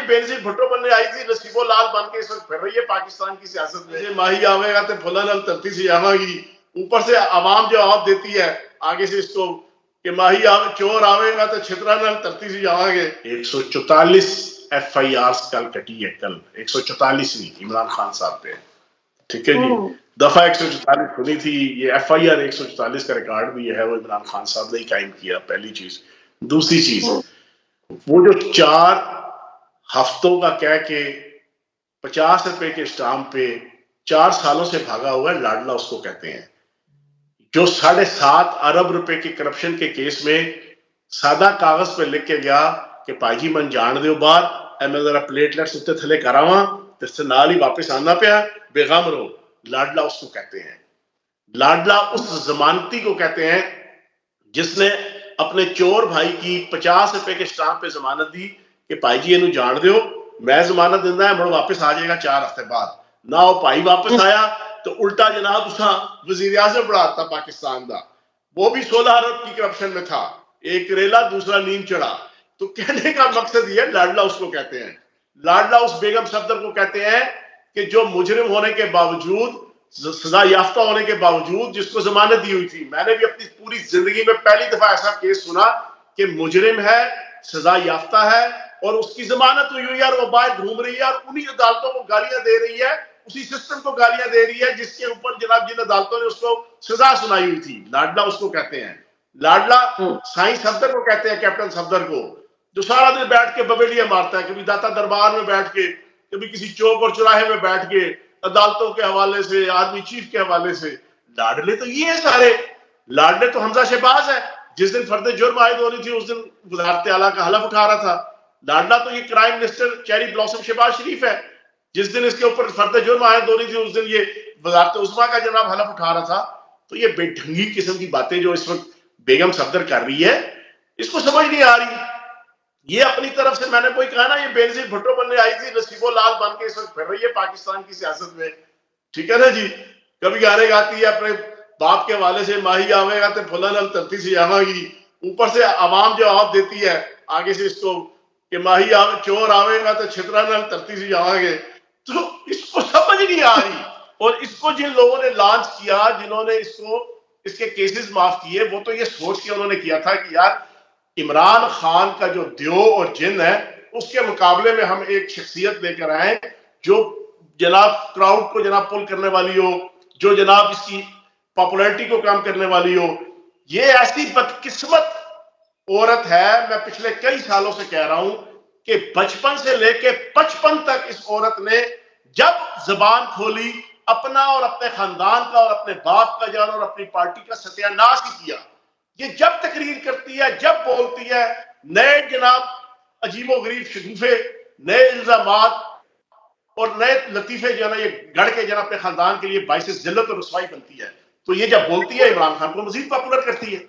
یہ بینظیر بھٹو بننے آئی تھی، نصیب لال بن کے اس وقت پھر رہی ہے پاکستان کی سیاست میں. ماہی آوے گا تو پھلا نال ترتی سے جاواں گی. اوپر سے عوام جواب دیتی ہے آگے سے اس کو کہ ماہی چور آوے گا تو چھترا نال ترتی سے جاواں گے. 144 ایف آئی آر کل کٹی ہے، کل 144 نہیں، عمران خان صاحب پہ. ٹھیک ہے جی، دفعہ 144 سنی تھی. یہ ایف آئی آر 144 کا ریکارڈ بھی ہے وہ عمران خان صاحب نے ہی قائم کیا. پہلی چیز. دوسری چیز، وہ جو 4 ہفتوں کا کہہ کے 50 روپے کے اسٹامپ پہ 4 سالوں سے بھاگا ہوا ہے، لاڈلا اس کو کہتے ہیں. جو 7.5 ارب روپے کے کرپشن کے کیس میں سادہ کاغذ پہ لکھ کے گیا کہ پائی جی من جان دیو بعد اے میں ذرا پلیٹلیٹس اتنے تھلے کراواں تے سے نال ہی واپس آنا پیا، بے غم رہو. لاڈلا اس کو کہتے ہیں. لاڈلا اس ضمانتی کو کہتے ہیں جس نے اپنے چور بھائی کی 50 روپے کے اسٹامپ پہ ضمانت دی کہ بھائی جی اینو جان دیو، میں ضمانت دینا ہے، مڑ واپس آ جائے گا 4 ہفتے بعد. نہ وہ بھائی واپس آیا تو الٹا جناب اس وزیر اعظم بڑھاتا پاکستان دا، وہ بھی 16 ارب کی کرپشن میں تھا. ایک ریلا دوسرا نیند چڑھا. تو کہنے کا مقصد یہ، لاڈلا اس کو کہتے ہیں. لاڈلا اس بیگم صفدر کو کہتے ہیں کہ جو مجرم ہونے کے باوجود، سزا یافتہ ہونے کے باوجود، جس کو ضمانت دی ہوئی تھی. میں نے بھی اپنی پوری زندگی میں پہلی دفعہ ایسا کیس سنا کہ مجرم ہے، سزا یافتہ ہے اور اس کی ضمانت ہوئی ہوئی ہے اور وہ باہر گھوم رہی ہے اور انہی عدالتوں کو گالیاں دے رہی ہے، اسی سسٹم کو گالیاں دے رہی ہے جس کے اوپر جناب جن عدالتوں نے اس کو سزا سنائی ہوئی تھی. لاڈلا اس کو کہتے ہیں. لاڈلا سائیں صفدر کو کہتے ہیں، کیپٹن صفدر کو، جو سارا دن بیٹھ کے ببیلیاں مارتا ہے، کبھی داتا دربار میں بیٹھ کے، کبھی کسی چوک اور چوراہے میں بیٹھ کے، عدالتوں کے حوالے سے، آرمی چیف کے حوالے سے. لاڈلے تو یہ ہیں سارے. لاڈلے تو حمزہ شہباز ہے، جس دن فرد جرم عائد ہونی تھی اس دن وزارت اعلیٰ کا حلف اٹھا رہا تھا. لاڈلا تو یہ crime minister cherry blossom Shehbaz Sharif ہے، جس دن اس کے اوپر فرد جرم عائد ہونی تھی اس دن یہ وزارت عظمیٰ کا جناب حلف اٹھا رہا تھا. تو یہ بے ڈھنگی قسم کی باتیں جو اس وقت بیگم صفدر کر رہی ہے، اس کو سمجھ نہیں آ رہی. یہ اپنی طرف سے، میں نے کوئی کہا نا، یہ بینظیر بھٹو بننے آئی تھی، نصیب لال بن کے اس وقت پھر رہی ہے پاکستان کی سیاست میں. ٹھیک ہے نا جی. کبھی گانے گاتی ہے اپنے باپ کے حوالے سے، ماہی آوے گا تو پھلا نال ترتی سے جاواں گی. اوپر سے عوام جواب دیتی ہے آگے سے اس کو کہ ماہی چور آوے گا تو چھترا نال ترتی سے جاواں گے. تو اس کو سمجھ نہیں آ رہی. اور اس کو جن لوگوں نے لانچ کیا، جنہوں نے اس کو، اس کے کیسز معاف کیے، وہ تو یہ سوچ کے انہوں نے کیا تھا کہ یار عمران خان کا جو دیو اور جن ہے اس کے مقابلے میں ہم ایک شخصیت لے کر آئیں جو جناب کراؤڈ کو جناب پل کرنے والی ہو، جو جناب اس کی پاپولیرٹی کو کام کرنے والی ہو. یہ ایسی بدقسمت عورت ہے، میں پچھلے کئی سالوں سے کہہ رہا ہوں کہ بچپن سے لے کے 55 تک اس عورت نے جب زبان کھولی اپنا اور اپنے خاندان کا اور اپنے باپ کا جان اور اپنی پارٹی کا ستیہ ناش ہی کیا. یہ جب تقریر کرتی ہے، جب بولتی ہے، نئے جناب عجیب و غریب شگوفے، نئے الزامات اور نئے لطیفے جو ہے نا یہ گڑھ کے جناب اپنے خاندان کے لیے باعث ذلت اور رسوائی بنتی ہے. تو یہ جب بولتی ہے عمران خان کو مزید پاپولر کرتی ہے.